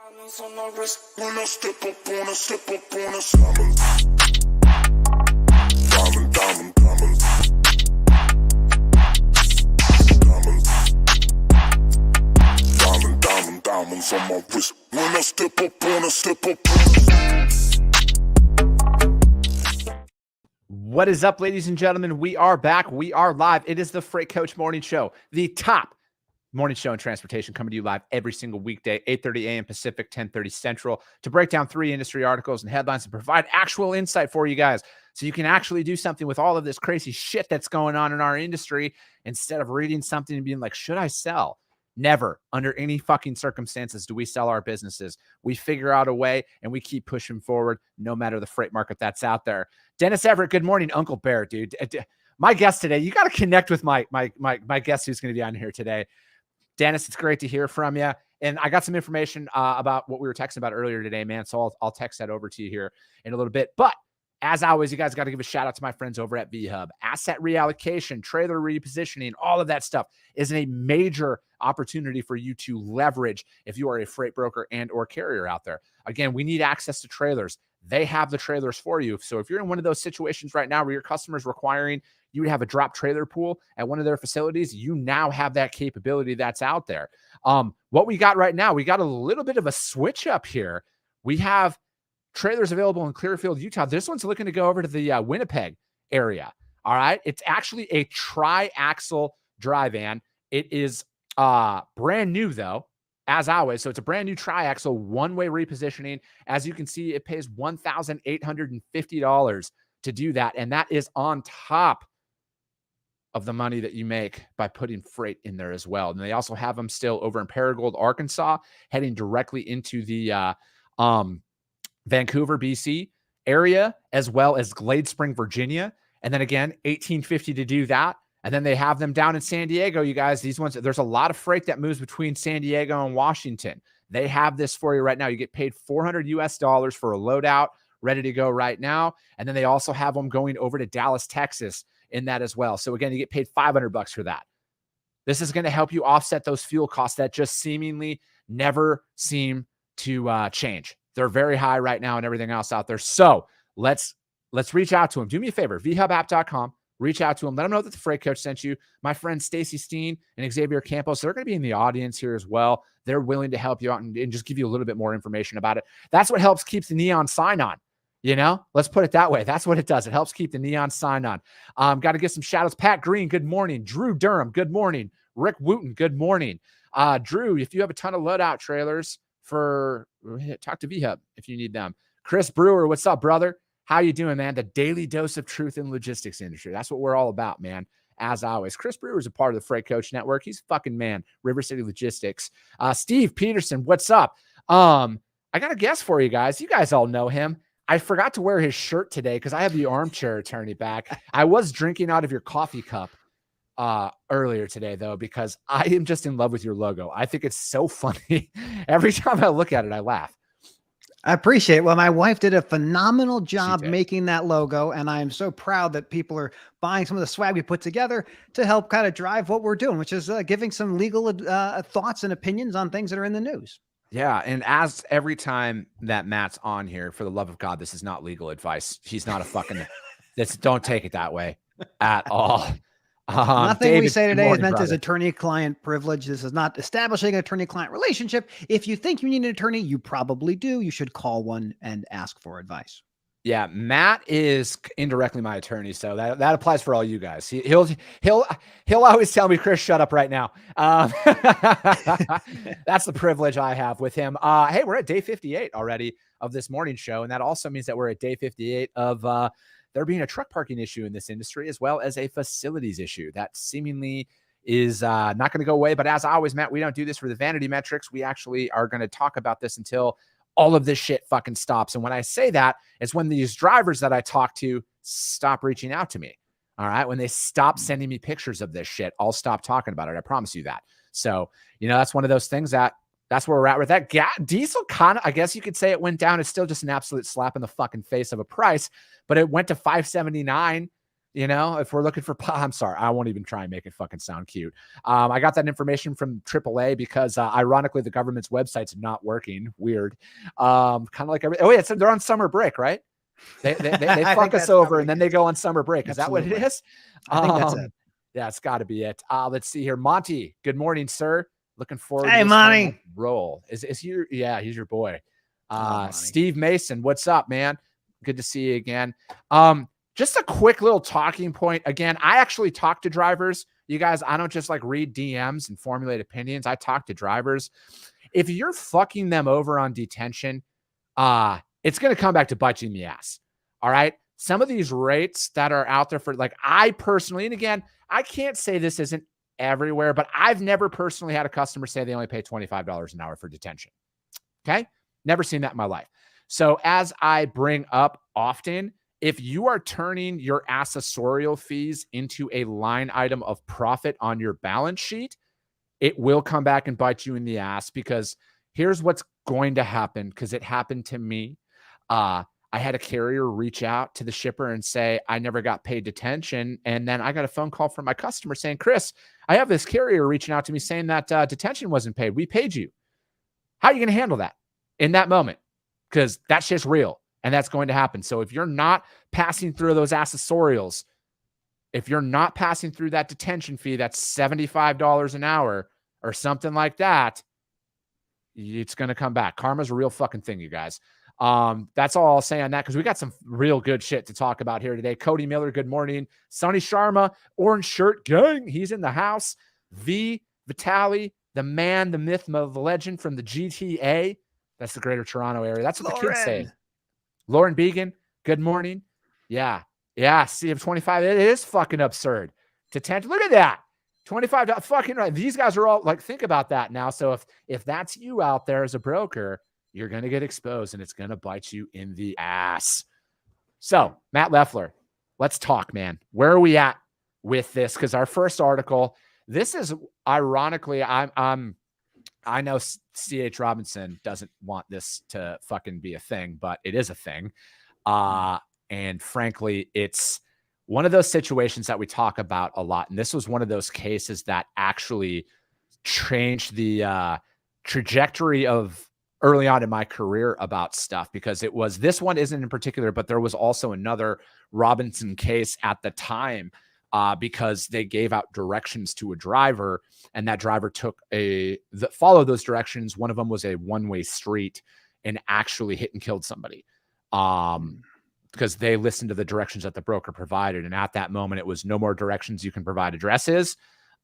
Diamonds on my wrist when I step up on a diamond. Diamond, diamond, diamond. Diamond. Diamond, diamond, diamonds on my wrist when I step up on a What is up, ladies and gentlemen? We are back. We are live. It is the Freight Coach Morning Show, the top morning show in transportation, coming to you live every single weekday, 8:30 a.m. Pacific, 10:30 Central, to break down 3 industry articles and headlines and provide actual insight for you guys so you can actually do something with all of this crazy shit that's going on in our industry instead of reading something and being like, should I sell? Never, under any fucking circumstances, do we sell our businesses. We figure out a way and we keep pushing forward no matter the freight market that's out there. Dennis Everett, good morning, Uncle Bear, dude. My guest today, you got to connect with my guest who's going to be on here today. Dennis, it's great to hear from you. And I got some information about what we were texting about earlier today, man. So I'll text that over to you here in a little bit. But as always, you guys got to give a shout out to my friends over at VHub. Asset reallocation, trailer repositioning, all of that stuff is a major opportunity for you to leverage if you are a freight broker and or carrier out there. Again, we need access to trailers. They have the trailers for you. So if you're in one of those situations right now where your customer's requiring you to have a drop trailer pool at one of their facilities, you now have that capability that's out there. What we got right now, we got a little bit of a switch up here. We have trailers available in Clearfield, Utah. This one's looking to go over to the Winnipeg area. All right. It's actually a tri-axle dry van. It is brand new though, as always. So it's a brand new tri-axle, one-way repositioning. As you can see, it pays $1,850 to do that. And that is on top of the money that you make by putting freight in there as well. And they also have them still over in Paragould, Arkansas, heading directly into the Vancouver, BC area, as well as Glade Spring, Virginia. And then again, $1,850 to do that. And then they have them down in San Diego, you guys. These ones, there's a lot of freight that moves between San Diego and Washington. They have this for you right now. You get paid $400 US for a loadout, ready to go right now. And then they also have them going over to Dallas, Texas in that as well. So again, you get paid $500 for that. This is going to help you offset those fuel costs that just seemingly never seem to change. They're very high right now and everything else out there. So let's reach out to them. Do me a favor, vhubapp.com. Reach out to them. Let them know that the Freight Coach sent you. My friends Stacy Steen and Xavier Campos, they're going to be in the audience here as well. They're willing to help you out and just give you a little bit more information about it. That's what helps keep the neon sign on. You know, let's put it that way. That's what it does. It helps keep the neon sign on. Got to get some shout outs. Pat Green, good morning. Drew Durham, good morning. Rick Wooten, good morning. Drew, if you have a ton of loadout trailers talk to VHub if you need them. Chris Brewer, what's up, brother? How you doing, man? The daily dose of truth in logistics industry. That's what we're all about, man. As always, Chris Brewer is a part of the Freight Coach Network. He's fucking man. River City Logistics. Steve Peterson, what's up? I got a guess for you guys. You guys all know him. I forgot to wear his shirt today because I have the armchair attorney back. I was drinking out of your coffee cup earlier today, though, because I am just in love with your logo. I think it's so funny. Every time I look at it, I laugh. I appreciate it. Well, my wife did a phenomenal job making that logo, and I am so proud that people are buying some of the swag we put together to help kind of drive what we're doing, which is giving some legal thoughts and opinions on things that are in the news. Yeah, and as every time that Matt's on here, for the love of God, this is not legal advice. He's not a fucking don't take it that way at all. Nothing David, we say today is meant brother. as attorney-client privilege. This is not establishing an attorney-client relationship. If you think you need an attorney, you probably do. You should call one and ask for advice. Yeah, Matt is indirectly my attorney, so that applies for all you guys. He'll always tell me, Chris, shut up right now. That's the privilege I have with him. Hey, we're at day 58 already of this morning show, and that also means that we're at day 58 of there being a truck parking issue in this industry, as well as a facilities issue that seemingly is not going to go away. But as always, Matt, we don't do this for the vanity metrics. We actually are going to talk about this until all of this shit fucking stops. And when I say that, it's when these drivers that I talk to stop reaching out to me. All right. When they stop sending me pictures of this shit, I'll stop talking about it. I promise you that. So, that's one of those things that's where we're at with that. Diesel kind of, I guess you could say it went down. It's still just an absolute slap in the fucking face of a price, but it went to $5.79 You know, if we're looking for, I'm sorry, I won't even try and make it fucking sound cute. I got that information from AAA because ironically, the government's website's not working. Weird. Kind of like they're on summer break, right? They fuck us over and then they go on summer break. Absolutely. Is that what it is? I think that's it. Yeah, it's got to be it. Let's see here. Monty, good morning, sir. Looking forward to this Monty. Roll. Is he? Yeah, he's your boy. Steve Mason, what's up, man? Good to see you again. Just a quick little talking point. Again, I actually talk to drivers. You guys, I don't just like read DMs and formulate opinions. I talk to drivers. If you're fucking them over on detention, it's going to come back to bite you in the ass. All right. Some of these rates that are out there for like, I personally, and again, I can't say this isn't everywhere, but I've never personally had a customer say they only pay $25 an hour for detention. Okay. Never seen that in my life. So as I bring up often, if you are turning your accessorial fees into a line item of profit on your balance sheet, it will come back and bite you in the ass, because here's what's going to happen, because it happened to me. I had a carrier reach out to the shipper and say, I never got paid detention. And then I got a phone call from my customer saying, Chris, I have this carrier reaching out to me saying that detention wasn't paid. We paid you. How are you going to handle that in that moment? Because that shit's real. And that's going to happen. So if you're not passing through those accessorials, if you're not passing through that detention fee, that's $75 an hour or something like that, it's going to come back. Karma's a real fucking thing, you guys. That's all I'll say on that, because we got some real good shit to talk about here today. Cody Miller, good morning. Sonny Sharma, Orange Shirt Gang, he's in the house. Vitali, the man, the myth, the legend from the GTA. That's the Greater Toronto area. That's what the kids say. Lauren Began, good morning. Yeah. See, if 25, it is fucking absurd. Look at that. $25 fucking right. These guys are all like, think about that now. So if that's you out there as a broker, you're going to get exposed and it's going to bite you in the ass. So Matt Leffler, let's talk, man. Where are we at with this? Because our first article, this is ironically, I know CH Robinson doesn't want this to fucking be a thing, but it is a thing. And frankly, it's one of those situations that we talk about a lot. And this was one of those cases that actually changed the trajectory of early on in my career about stuff, because this one isn't in particular, but there was also another Robinson case at the time, because they gave out directions to a driver and that driver followed those directions. One of them was a one-way street and actually hit and killed somebody. Because they listened to the directions that the broker provided. And at that moment, it was no more directions. You can provide addresses,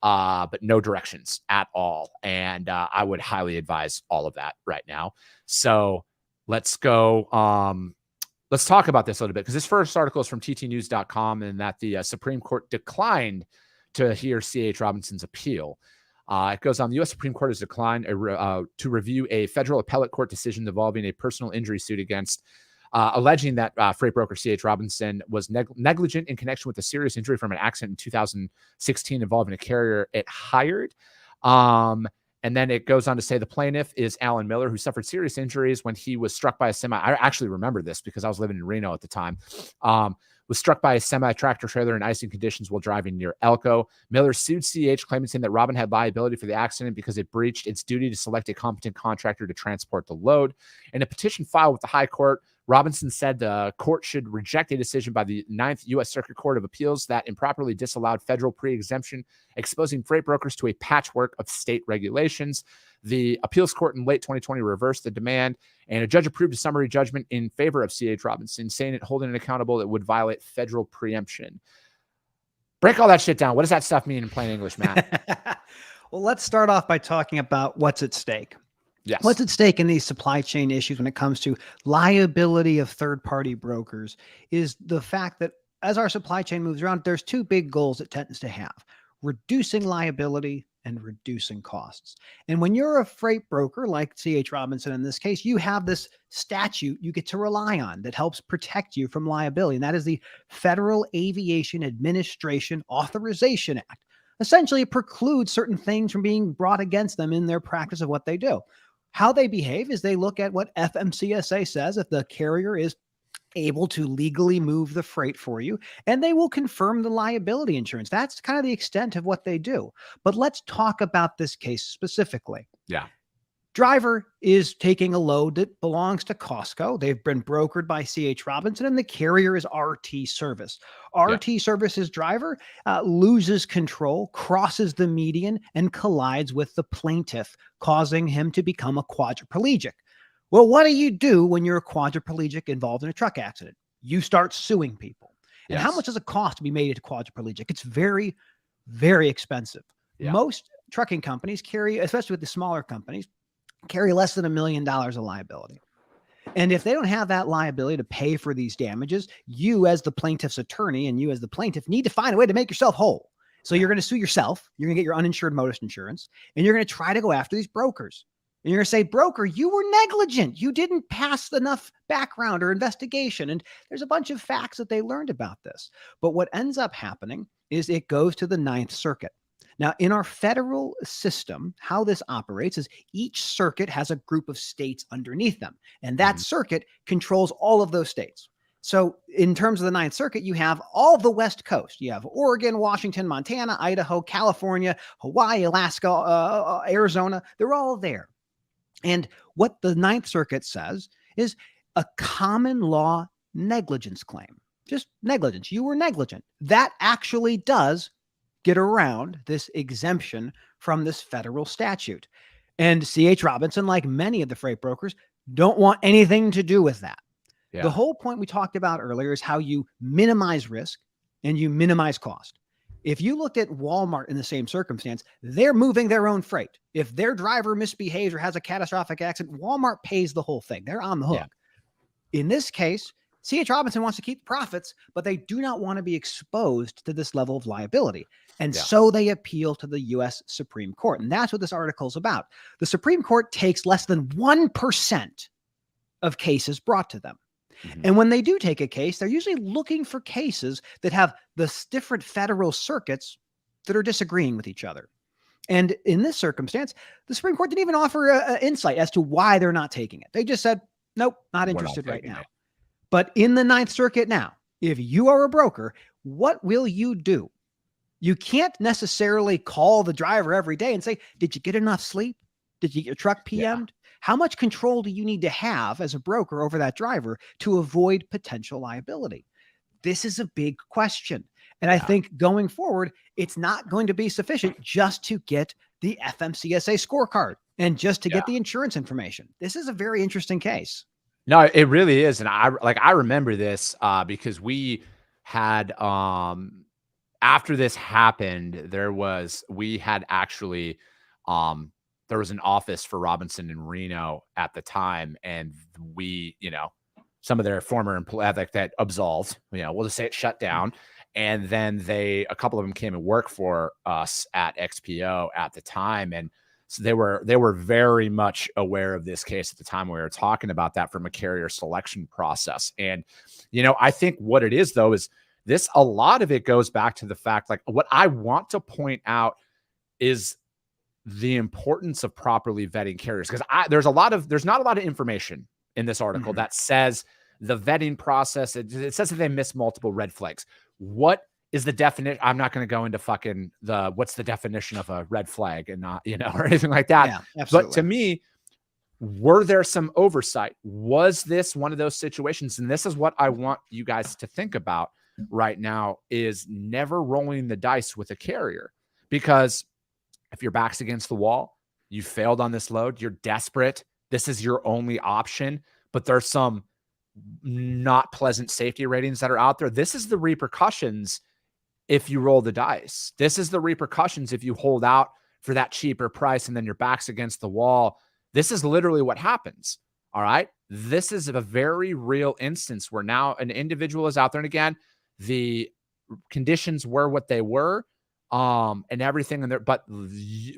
but no directions at all. And I would highly advise all of that right now. So let's go. Let's talk about this a little bit, because this first article is from ttnews.com, and that the Supreme Court declined to hear C.H. Robinson's appeal. It goes on, the U.S. Supreme Court has declined to review a federal appellate court decision involving a personal injury suit against alleging that freight broker C.H. Robinson was negligent in connection with a serious injury from an accident in 2016 involving a carrier it hired. And then it goes on to say the plaintiff is Alan Miller, who suffered serious injuries when he was struck by a semi. I actually remember this because I was living in Reno at the time. Was struck by a semi-tractor trailer in icing conditions while driving near Elko. Miller sued CH, claiming that Robin had liability for the accident because it breached its duty to select a competent contractor to transport the load. In a petition filed with the High Court, Robinson said the court should reject a decision by the 9th U.S. Circuit Court of Appeals that improperly disallowed federal pre-exemption, exposing freight brokers to a patchwork of state regulations. The appeals court in late 2020 reversed the demand, and a judge approved a summary judgment in favor of C.H. Robinson, saying it holding it accountable that would violate federal preemption. Break all that shit down. What does that stuff mean in plain English, Matt? Well, let's start off by talking about what's at stake. Yes. What's at stake in these supply chain issues when it comes to liability of third-party brokers is the fact that as our supply chain moves around, there's two big goals it tends to have: reducing liability and reducing costs. And when you're a freight broker like C.H. Robinson in this case, you have this statute you get to rely on that helps protect you from liability. And that is the Federal Aviation Administration Authorization Act. Essentially, it precludes certain things from being brought against them in their practice of what they do. How they behave is they look at what FMCSA says. If the carrier is able to legally move the freight for you, and they will confirm the liability insurance. That's kind of the extent of what they do. But let's talk about this case specifically. Yeah. Driver is taking a load that belongs to Costco. They've been brokered by CH Robinson, and the carrier is RT Service. RT Service's driver loses control, crosses the median, and collides with the plaintiff, causing him to become a quadriplegic. Well, what do you do when you're a quadriplegic involved in a truck accident? You start suing people. And how much does it cost to be made a quadriplegic? It's very, very expensive. Yeah. Most trucking companies carry, especially with the smaller companies, carry less than $1 million of liability. And if they don't have that liability to pay for these damages, you as the plaintiff's attorney and you as the plaintiff need to find a way to make yourself whole. So you're going to sue yourself. You're going to get your uninsured motorist insurance, and you're going to try to go after these brokers. And you're going to say, broker, you were negligent. You didn't pass enough background or investigation. And there's a bunch of facts that they learned about this. But what ends up happening is it goes to the Ninth Circuit. Now, in our federal system, how this operates is each circuit has a group of states underneath them, and that circuit controls all of those states. So in terms of the Ninth Circuit, you have all the West Coast. You have Oregon, Washington, Montana, Idaho, California, Hawaii, Alaska, Arizona. They're all there. And what the Ninth Circuit says is a common law negligence claim, just negligence. You were negligent. That actually does get around this exemption from this federal statute. And CH Robinson, like many of the freight brokers, don't want anything to do with that. Yeah. The whole point we talked about earlier is how you minimize risk and you minimize cost. If you looked at Walmart in the same circumstance, they're moving their own freight. If their driver misbehaves or has a catastrophic accident, Walmart pays the whole thing. They're on the hook. Yeah. In this case, CH Robinson wants to keep profits, but they do not want to be exposed to this level of liability. And so they appeal to the U.S. Supreme Court. And that's what this article is about. The Supreme Court takes less than 1% of cases brought to them. And when they do take a case, they're usually looking for cases that have the different federal circuits that are disagreeing with each other. And in this circumstance, the Supreme Court didn't even offer an insight as to why they're not taking it. They just said, nope, not interested right now. But in the Ninth Circuit now, if you are a broker, what will you do? You can't necessarily call the driver every day and say, did you get enough sleep? Did you get your truck PM'd? How much control do you need to have as a broker over that driver to avoid potential liability? This is a big question. And I think going forward, it's not going to be sufficient just to get the FMCSA scorecard and just to get the insurance information. This is a very interesting case. No, it really is. And I remember this because we had, after this happened, we had actually, there was an office for Robinson in Reno at the time. And we, some of their former employees that absolved, we'll just say it shut down. And then a couple of them came and worked for us at XPO at the time. And so they were very much aware of this case at the time we were talking about that from a carrier selection process. And, I think what it is though, is a lot of it goes back to the fact, like what I want to point out is the importance of properly vetting carriers. Because there's not a lot of information in this article that says the vetting process. It says that they miss multiple red flags. What is the definition? I'm not going to go into what's the definition of a red flag and not, or anything like that. Yeah, absolutely. But to me, were there some oversight? Was this one of those situations? And this is what I want you guys to think about right now, is never rolling the dice with a carrier. Because if your back's against the wall, you failed on this load, you're desperate, this is your only option, but there's some not pleasant safety ratings that are out there. This is the repercussions if you roll the dice. This is the repercussions if you hold out for that cheaper price and then your back's against the wall. This is literally what happens. All right. This is a very real instance where now an individual is out there. And again, the conditions were what they were, and everything in there, but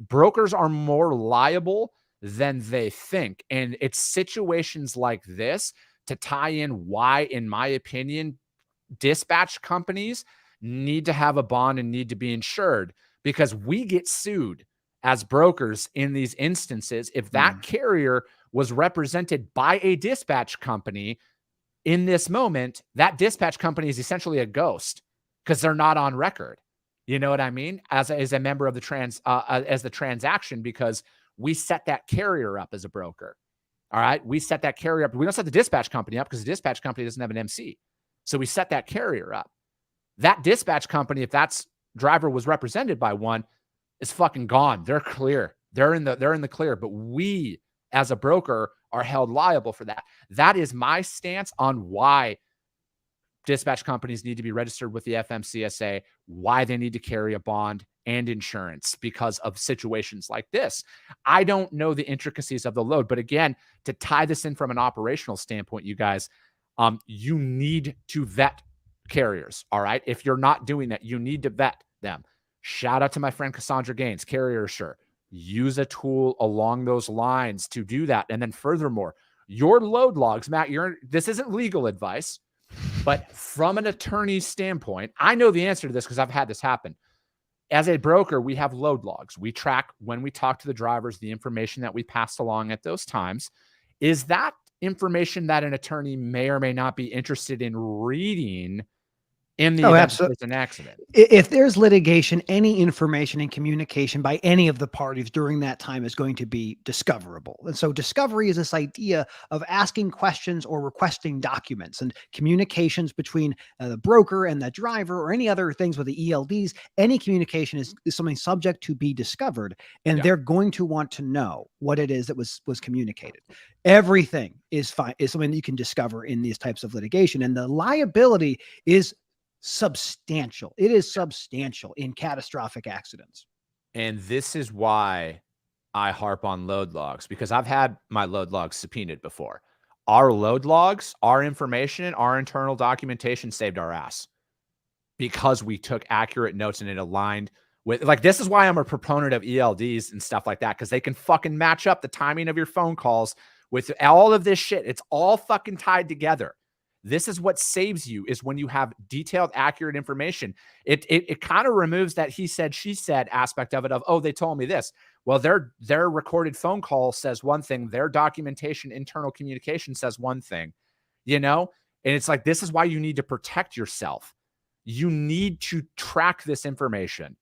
brokers are more liable than they think. And it's situations like this to tie in why, in my opinion, dispatch companies need to have a bond and need to be insured, because we get sued as brokers in these instances. If that carrier was represented by a dispatch company, in this moment, that dispatch company is essentially a ghost because they're not on record. You know what I mean? As a member of the as the transaction, because we set that carrier up as a broker. All right. We set that carrier up. We don't set the dispatch company up because the dispatch company doesn't have an MC. So we set that carrier up. That dispatch company, if that's driver was represented by one, is fucking gone. They're clear. They're in the clear. But we as a broker are held liable for that. That is my stance on why dispatch companies need to be registered with the FMCSA, why they need to carry a bond and insurance because of situations like this. I don't know the intricacies of the load, but again, to tie this in from an operational standpoint, you guys, you need to vet carriers. All right. If you're not doing that, you need to vet them. Shout out to my friend Cassandra Gaines, Carrier Assure. Use a tool along those lines to do that. And then furthermore, your load logs, Matt, this isn't legal advice, but from an attorney's standpoint, I know the answer to this because I've had this happen. As a broker, we have load logs. We track when we talk to the drivers, the information that we passed along at those times. Is that information that an attorney may or may not be interested in reading in the event there's an accident? If there's litigation, any information and communication by any of the parties during that time is going to be discoverable. And so discovery is this idea of asking questions or requesting documents, and communications between the broker and the driver or any other things with the ELDs. Any communication is something subject to be discovered, and they're going to want to know what it is that was communicated. Everything is something that you can discover in these types of litigation, and the liability is substantial. It is substantial in catastrophic accidents. And this is why I harp on load logs, because I've had my load logs subpoenaed before. Our load logs, our information, our internal documentation saved our ass because we took accurate notes and it aligned with, like, this is why I'm a proponent of ELDs and stuff like that, because they can fucking match up the timing of your phone calls with all of this shit. It's all fucking tied together. This is what saves you, is when you have detailed, accurate information. It kind of removes that he said, she said aspect of it of, oh, they told me this. Well, their recorded phone call says one thing. Their documentation, internal communication says one thing, you know? And it's like, this is why you need to protect yourself. You need to track this information.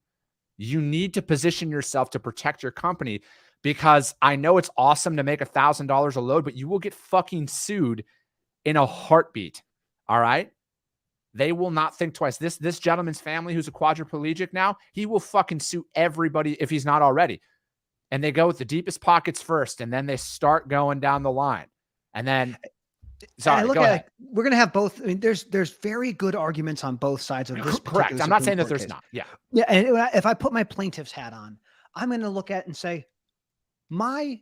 You need to position yourself to protect your company, because I know it's awesome to make $1,000 a load, but you will get fucking sued in a heartbeat. All right. They will not think twice. This gentleman's family, who's a quadriplegic now, he will fucking sue everybody if he's not already. And they go with the deepest pockets first, and then they start going down the line. And then, sorry, go ahead. We're going to have both. I mean, there's very good arguments on both sides of this. Correct. I'm not saying that there's not. Yeah. Yeah. And if I put my plaintiff's hat on, I'm going to look at it and say, my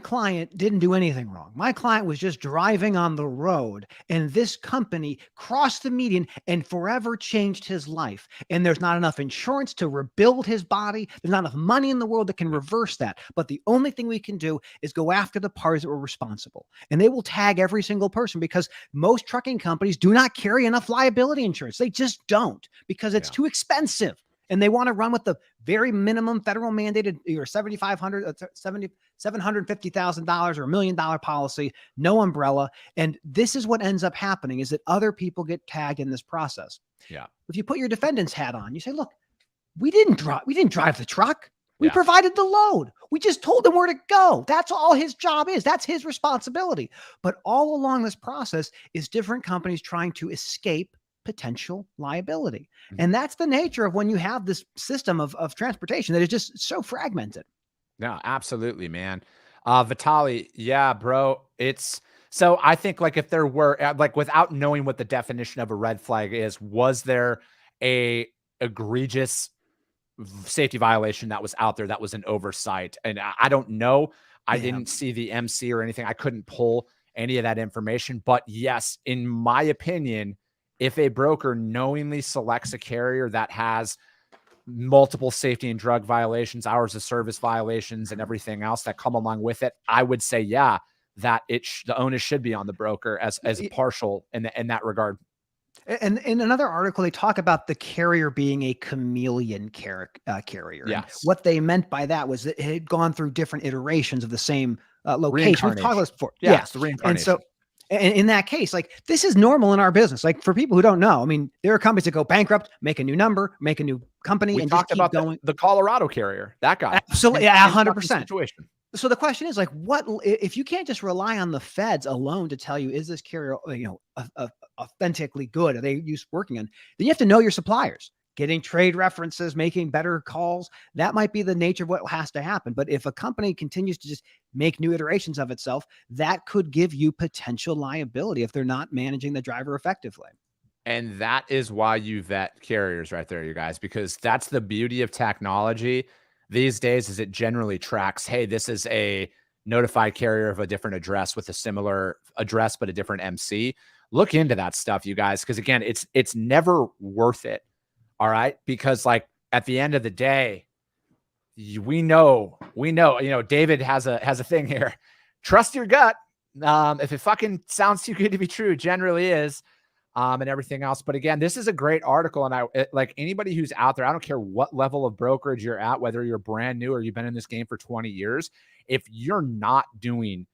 client didn't do anything wrong. My client was just driving on the road, and this company crossed the median and forever changed his life. And there's not enough insurance to rebuild his body. There's not enough money in the world that can reverse that. But the only thing we can do is go after the parties that were responsible. And they will tag every single person, because most trucking companies do not carry enough liability insurance. They just don't, because it's too expensive. And they want to run with the very minimum federal mandated, either $750,000 or $1 million policy, no umbrella. And this is what ends up happening, is that other people get tagged in this process. Yeah. If you put your defendant's hat on, you say, look, we didn't drive the truck. We provided the load. We just told him where to go. That's all his job is. That's his responsibility. But all along this process is different companies trying to escape potential liability. And that's the nature of when you have this system of transportation that is just so fragmented. No, absolutely, man. Vitali, yeah, bro. So I think, like, if there were, like, without knowing what the definition of a red flag is, was there a egregious safety violation that was out there that was an oversight? And I don't know. I didn't see the MC or anything. I couldn't pull any of that information. But yes, in my opinion, if a broker knowingly selects a carrier that has multiple safety and drug violations, hours of service violations, and everything else that come along with it, I would say, yeah, that the onus should be on the broker as partial in that regard. And in another article, they talk about the carrier being a chameleon carrier. Yes. What they meant by that was that it had gone through different iterations of the same location. We've talked about this before. Yeah, it's the reincarnation. And in that case, like this is normal in our business. Like for people who don't know, I mean, there are companies that go bankrupt, make a new number, make a new company, We and talked just keep about going. the Colorado carrier, that guy. Absolutely, Same 100%. situation. So the question is like, what if you can't just rely on the feds alone to tell you, is this carrier, authentically good? Are they used working on? Then you have to know your suppliers, getting trade references, making better calls. That might be the nature of what has to happen. But if a company continues to just make new iterations of itself, that could give you potential liability if they're not managing the driver effectively. And that is why you vet carriers right there, you guys, because that's the beauty of technology these days is it generally tracks, hey, this is a notified carrier of a different address with a similar address, but a different MC. Look into that stuff, you guys, because again, it's never worth it. All right. Because like at the end of the day, we know, David has a thing here. Trust your gut. If it fucking sounds too good to be true, it generally is. And everything else. But again, this is a great article. And like anybody who's out there, I don't care what level of brokerage you're at, whether you're brand new or you've been in this game for 20 years, if you're not doing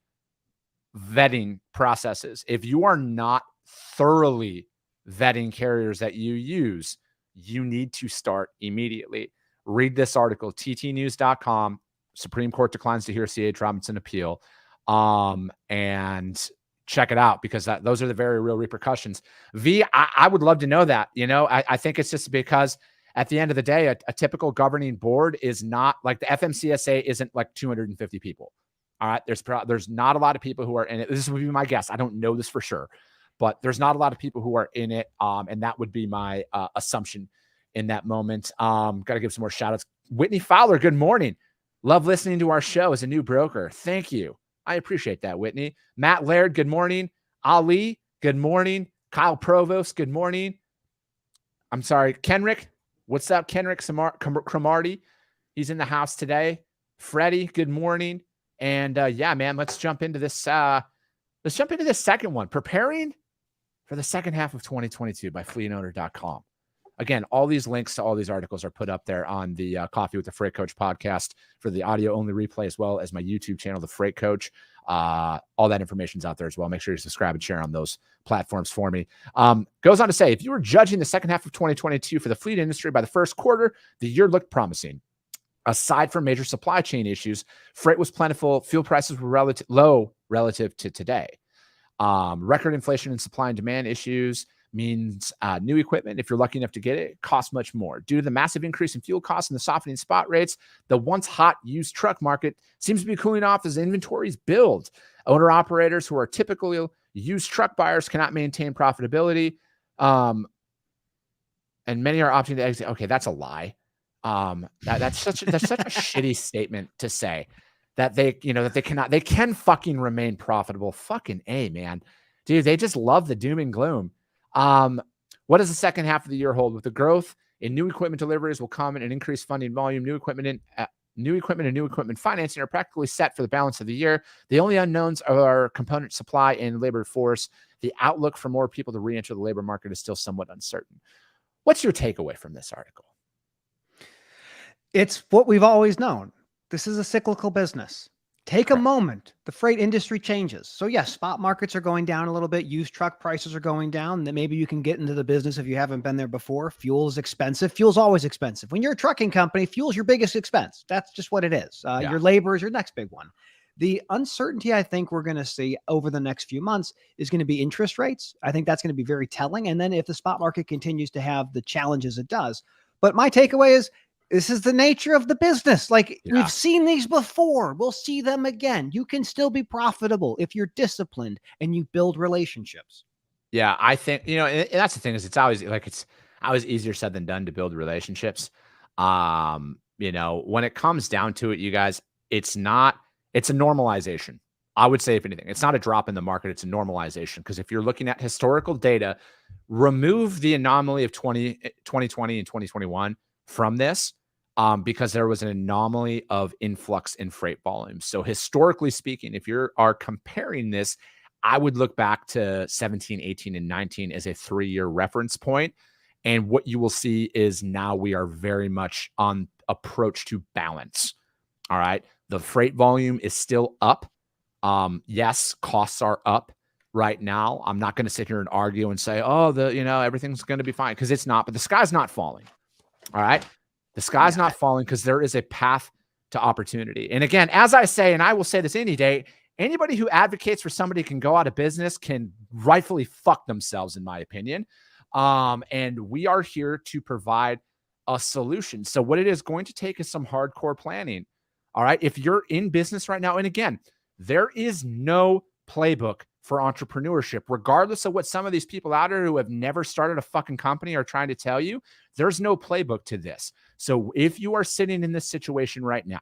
vetting processes, if you are not thoroughly vetting carriers that you use, you need to start immediately. Read this article, ttnews.com. Supreme Court declines to hear C.H. Robinson appeal. And check it out because those are the very real repercussions. I would love to know that. I think it's just because at the end of the day, a typical governing board is not like the FMCSA isn't like 250 people. All right. There's not a lot of people who are in it. This would be my guess. I don't know this for sure, but there's not a lot of people who are in it. And that would be my assumption in that moment. Got to give some more shout outs. Whitney Fowler, good morning. Love listening to our show as a new broker. Thank you. I appreciate that, Whitney. Matt Laird, good morning. Ali, good morning. Kyle Provost, good morning. I'm sorry, Kenrick. What's up, Kenrick Cromarty? He's in the house today. Freddie, good morning. And yeah, man, let's jump into this. Let's jump into this second one. Preparing for the second half of 2022 by fleetowner.com. Again, all these links to all these articles are put up there on the Coffee with the Freight Coach podcast for the audio only replay, as well as my YouTube channel, The Freight Coach. All that information's out there as well. Make sure you subscribe and share on those platforms for me. Goes on to say, if you were judging the second half of 2022 for the fleet industry by the first quarter, the year looked promising. Aside from major supply chain issues, freight was plentiful. Fuel prices were low relative to today. Record inflation and supply and demand issues means new equipment, if you're lucky enough to get it, costs much more. Due to the massive increase in fuel costs and the softening spot rates, the once hot used truck market seems to be cooling off as inventories build. Owner-operators who are typically used truck buyers cannot maintain profitability, and many are opting to exit. Okay, that's a lie. That's such a shitty statement to say that they can fucking remain profitable. Fucking A, man. Dude, they just love the doom and gloom. What does the second half of the year hold? With the growth in new equipment deliveries will come in an increased funding volume. New equipment and new equipment financing are practically set for the balance of the year. The only unknowns are component supply and labor force. The outlook for more people to re-enter the labor market is still somewhat uncertain. What's your takeaway from this article? It's what we've always known. This is a cyclical business. Take a moment. The freight industry changes. So yes, spot markets are going down a little bit. Used truck prices are going down. Then maybe you can get into the business if you haven't been there before. Fuel is expensive. Fuel's always expensive. When you're a trucking company, fuel's your biggest expense. That's just what it is. Your labor is your next big one. The uncertainty I think we're going to see over the next few months is going to be interest rates. I think that's going to be very telling. And then if the spot market continues to have the challenges it does. But my takeaway is, this is the nature of the business. Like we've seen these before. We'll see them again. You can still be profitable if you're disciplined and you build relationships. Yeah, I think, and that's the thing is it's always easier said than done to build relationships. When it comes down to it, you guys, it's a normalization. I would say, if anything, it's not a drop in the market. It's a normalization. Because if you're looking at historical data, remove the anomaly of 2020 and 2021 from this, because there was an anomaly of influx in freight volumes. So historically speaking, if you are comparing this, I would look back to 17, 18, and 19 as a 3-year reference point. And what you will see is now we are very much on approach to balance. All right. The freight volume is still up. Yes, costs are up. right now. I'm not going to sit here and argue and say, oh, everything's going to be fine, because it's not, but the sky's not falling. All right. The sky's not falling, because there is a path to opportunity. And again, as I say, and I will say this any day, anybody who advocates for somebody can go out of business can rightfully fuck themselves, in my opinion. And we are here to provide a solution. So what it is going to take is some hardcore planning. All right. If you're in business right now, and again, there is no playbook for entrepreneurship, regardless of what some of these people out there who have never started a fucking company are trying to tell you. There's no playbook to this. So if you are sitting in this situation right now,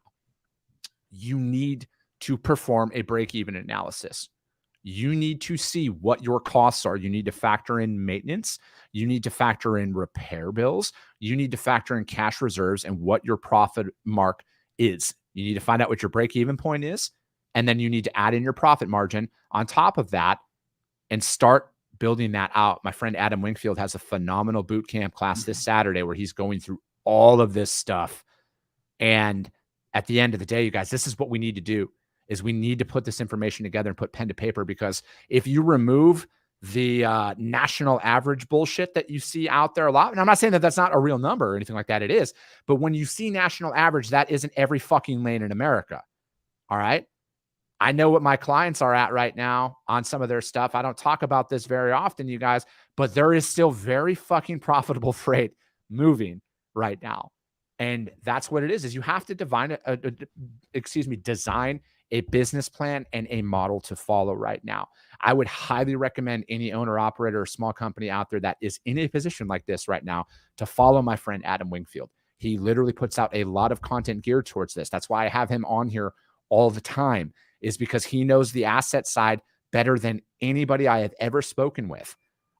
you need to perform a break-even analysis. You need to see what your costs are. You need to factor in maintenance. You need to factor in repair bills. You need to factor in cash reserves and what your profit mark is. You need to find out what your break-even point is. And then you need to add in your profit margin on top of that and start building that out. My friend Adam Wingfield has a phenomenal boot camp class this Saturday where he's going through all of this stuff. And at the end of the day, you guys, this is what we need to do, is we need to put this information together and put pen to paper, because if you remove the national average bullshit that you see out there a lot, and I'm not saying that that's not a real number or anything like that, it is, but when you see national average, that isn't every fucking lane in America. All right. I know what my clients are at right now on some of their stuff. I don't talk about this very often, you guys, but there is still very fucking profitable freight moving right now. And that's what it is you have to design a business plan and a model to follow right now. I would highly recommend any owner, operator, or small company out there that is in a position like this right now to follow my friend Adam Wingfield. He literally puts out a lot of content geared towards this. That's why I have him on here all the time, is because he knows the asset side better than anybody I have ever spoken with.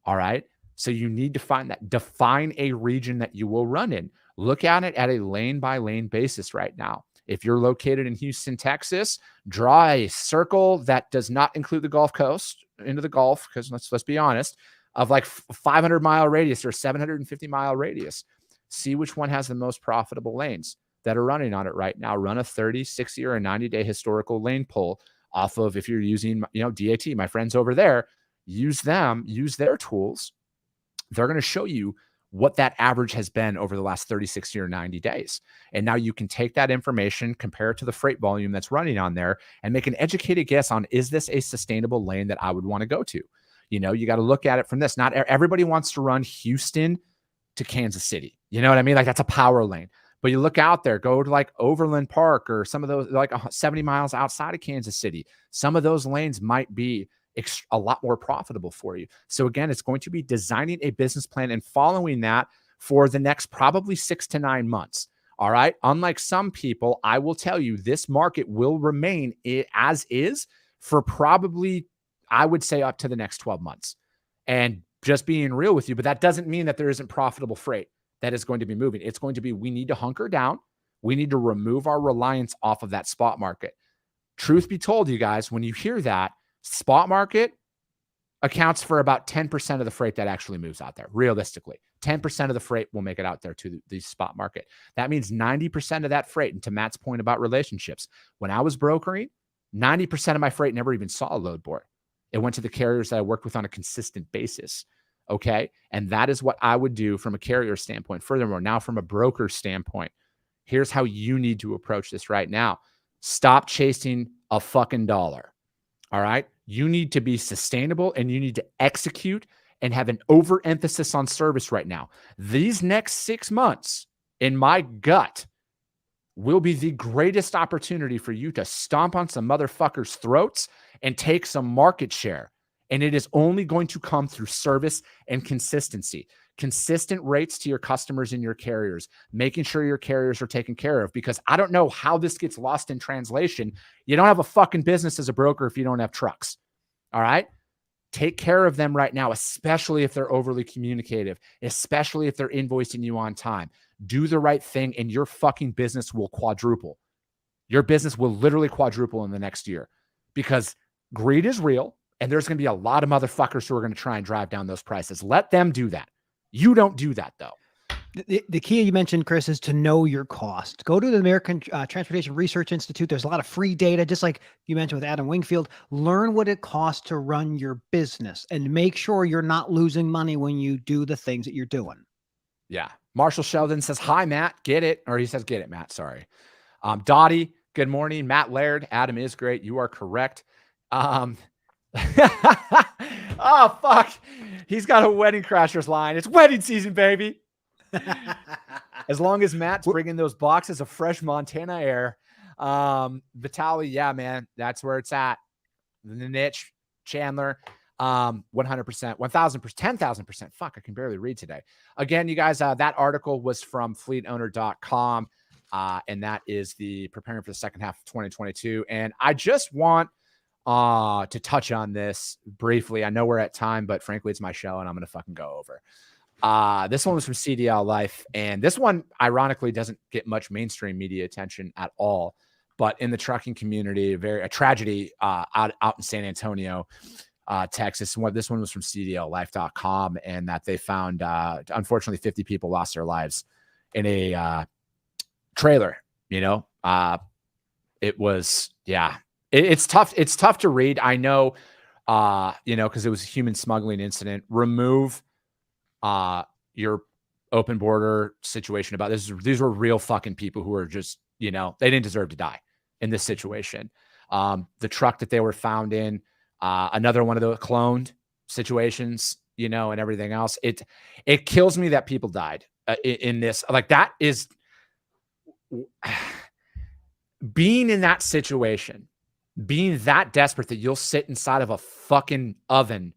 All right. So you need to define a region that you will run in. Look at it at a lane by lane basis right now. If you're located in Houston, Texas, draw a circle that does not include the Gulf Coast into the Gulf, because let's be honest, of like 500-mile radius or 750-mile radius. See which one has the most profitable lanes that are running on it right now. Run a 30, 60, or a 90-day historical lane pull off of, if you're using, DAT, my friends over there, use their tools. They're going to show you what that average has been over the last 30, 60, or 90 days. And now you can take that information, compare it to the freight volume that's running on there, and make an educated guess on, is this a sustainable lane that I would want to go to? You got to look at it from this. Not everybody wants to run Houston to Kansas City. You know what I mean? Like, that's a power lane. But you look out there, go to like Overland Park or some of those, like 70 miles outside of Kansas City. Some of those lanes might be a lot more profitable for you. So again, it's going to be designing a business plan and following that for the next probably 6 to 9 months. All right. Unlike some people, I will tell you, this market will remain as is for probably, I would say, up to the next 12 months. And just being real with you, but that doesn't mean that there isn't profitable freight that is going to be moving. It's going to be, we need to hunker down. We need to remove our reliance off of that spot market. Truth be told, you guys, when you hear that, spot market accounts for about 10% of the freight that actually moves out there. Realistically, 10% of the freight will make it out there to the spot market. That means 90% of that freight, and to Matt's point about relationships, when I was brokering, 90% of my freight never even saw a load board. It went to the carriers that I worked with on a consistent basis. Okay. And that is what I would do from a carrier standpoint. Furthermore, now from a broker standpoint, here's how you need to approach this right now. Stop chasing a fucking dollar. All right. You need to be sustainable, and you need to execute and have an overemphasis on service right now. These next 6 months, in my gut, will be the greatest opportunity for you to stomp on some motherfuckers' throats and take some market share. And it is only going to come through service and consistency. Consistent rates to your customers and your carriers, making sure your carriers are taken care of, because I don't know how this gets lost in translation. You don't have a fucking business as a broker if you don't have trucks. All right. Take care of them right now, especially if they're overly communicative, especially if they're invoicing you on time. Do the right thing, and your fucking business will quadruple. Your business will literally quadruple in the next year, because greed is real. And there's going to be a lot of motherfuckers who are going to try and drive down those prices. Let them do that. You don't do that, though. The key you mentioned, Chris, is to know your cost. Go to the American Transportation Research Institute. There's a lot of free data, just like you mentioned with Adam Wingfield. Learn what it costs to run your business and make sure you're not losing money when you do the things that you're doing. Yeah. Marshall Sheldon says, hi, Matt. Get it. Or he says, get it, Matt. Sorry. Dottie, good morning. Matt Laird. Adam is great. You are correct. Oh, fuck. He's got a Wedding Crashers line. It's wedding season, baby. As long as Matt's bringing those boxes of fresh Montana air. Vitaly, yeah, man, that's where it's at. The niche, Chandler, 100%, 1,000%, 10,000%. Fuck, I can barely read today. Again, you guys, that article was from fleetowner.com, and that is the preparing for the second half of 2022. And I just want to touch on this briefly. I know we're at time, but frankly, it's my show, and I'm going to fucking go over. This one was from CDL Life, and this one ironically doesn't get much mainstream media attention at all. But in the trucking community, a tragedy out in San Antonio, Texas. This one was from CDLLife.com, and that they found unfortunately 50 people lost their lives in a trailer. It was it's tough. It's tough to read. I know, because it was a human smuggling incident. Remove your open border situation about this. These were real fucking people who are just, they didn't deserve to die in this situation. The truck that they were found in, another one of the cloned situations, and everything else. It kills me that people died in this. Like, that is being in that situation, being that desperate that you'll sit inside of a fucking oven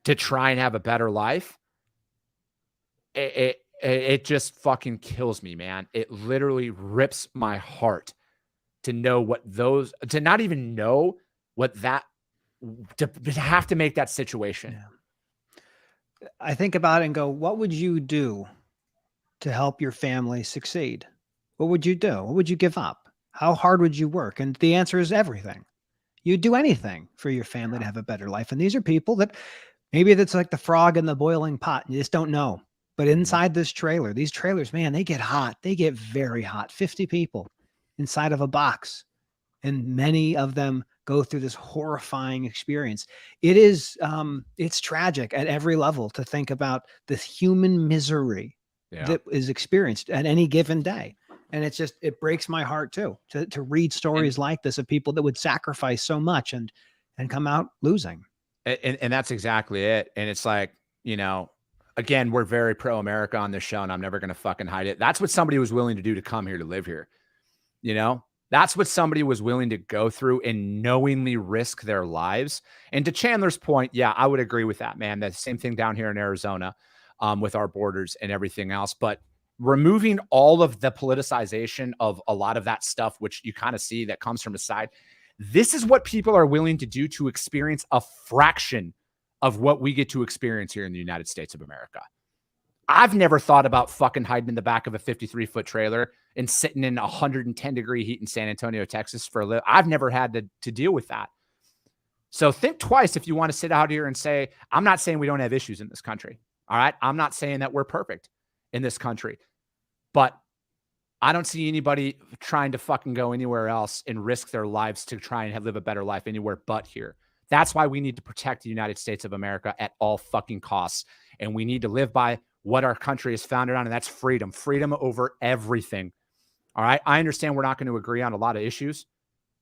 to try and have a better life. It just fucking kills me, man. It literally rips my heart to know to not even know what to have to make that situation. Yeah. I think about it and go, what would you do to help your family succeed? What would you do? What would you give up? How hard would you work? And the answer is everything. You'd do anything for your family to have a better life. And these are people that maybe that's like the frog in the boiling pot. And you just don't know. But inside this trailer, these trailers, man, they get hot. They get very hot. 50 people inside of a box. And many of them go through this horrifying experience. It is, it's tragic at every level to think about this human misery that is experienced at any given day. And it breaks my heart too, to read stories like this of people that would sacrifice so much and come out losing. And that's exactly it. And it's like, again, we're very pro-America on this show, and I'm never going to fucking hide it. That's what somebody was willing to do to come here to live here. That's what somebody was willing to go through and knowingly risk their lives. And to Chandler's point, yeah, I would agree with that, man. That's the same thing down here in Arizona with our borders and everything else. But removing all of the politicization of a lot of that stuff, which you kind of see that comes from the side, this is what people are willing to do to experience a fraction of what we get to experience here in the United States of America. I've never thought about fucking hiding in the back of a 53-foot trailer and sitting in 110-degree heat in San Antonio, Texas for a little. I've never had to deal with that. So think twice if you want to sit out here and say, I'm not saying we don't have issues in this country. All right. I'm not saying that we're perfect in this country, but I don't see anybody trying to fucking go anywhere else and risk their lives to try and live a better life anywhere but here. That's why we need to protect the United States of America at all fucking costs. And we need to live by what our country is founded on, and that's freedom. Freedom over everything. All right? I understand we're not going to agree on a lot of issues,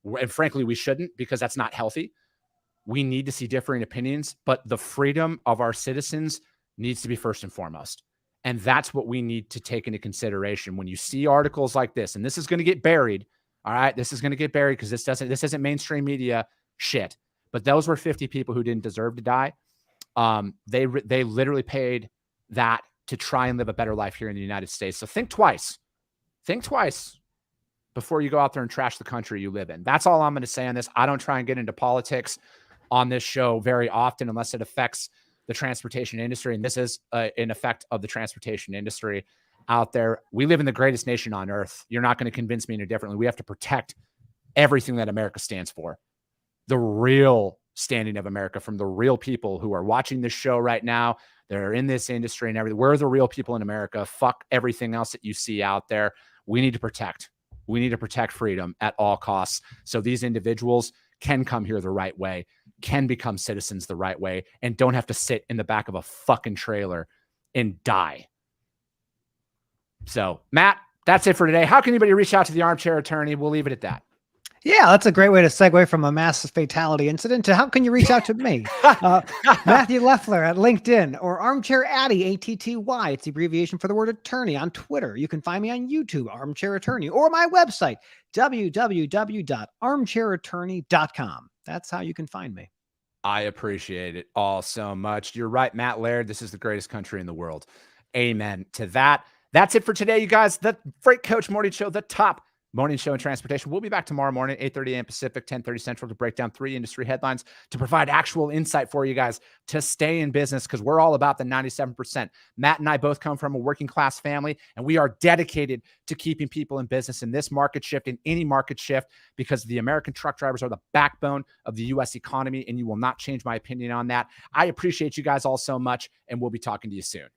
and frankly, we shouldn't, because that's not healthy. We need to see differing opinions, but the freedom of our citizens needs to be first and foremost. And that's what we need to take into consideration when you see articles like this. And this is going to get buried. All right? This is going to get buried because this isn't mainstream media shit. But those were 50 people who didn't deserve to die. They literally paid that to try and live a better life here in the United States. So think twice. Think twice before you go out there and trash the country you live in. That's all I'm going to say on this. I don't try and get into politics on this show very often unless it affects the transportation industry. And this is an effect of the transportation industry out there. We live in the greatest nation on earth. You're not going to convince me any differently. We have to protect everything that America stands for. The real standing of America from the real people who are watching this show right now, that are in this industry and everything. We're the real people in America. Fuck everything else that you see out there. We need to protect. We need to protect freedom at all costs. So these individuals can come here the right way, can become citizens the right way, and don't have to sit in the back of a fucking trailer and die. So, Matt, that's it for today. How can anybody reach out to the Armchair Attorney? We'll leave it at that. Yeah, that's a great way to segue from a mass fatality incident to how can you reach out to me? Matthew Leffler at LinkedIn, or Armchair Addy, ATTY. It's the abbreviation for the word attorney, on Twitter. You can find me on YouTube, Armchair Attorney, or my website, www.armchairattorney.com. That's how you can find me. I appreciate it all so much. You're right, Matt Laird. This is the greatest country in the world. Amen to that. That's it for today, you guys. The Freight Coach Morning Show, the top morning show in transportation. We'll be back tomorrow morning, 8:30 a.m. Pacific, 10:30 Central, to break down 3 industry headlines, to provide actual insight for you guys to stay in business, because we're all about the 97%. Matt and I both come from a working class family, and we are dedicated to keeping people in business in this market shift, in any market shift, because the American truck drivers are the backbone of the U.S. economy, and you will not change my opinion on that. I appreciate you guys all so much, and we'll be talking to you soon.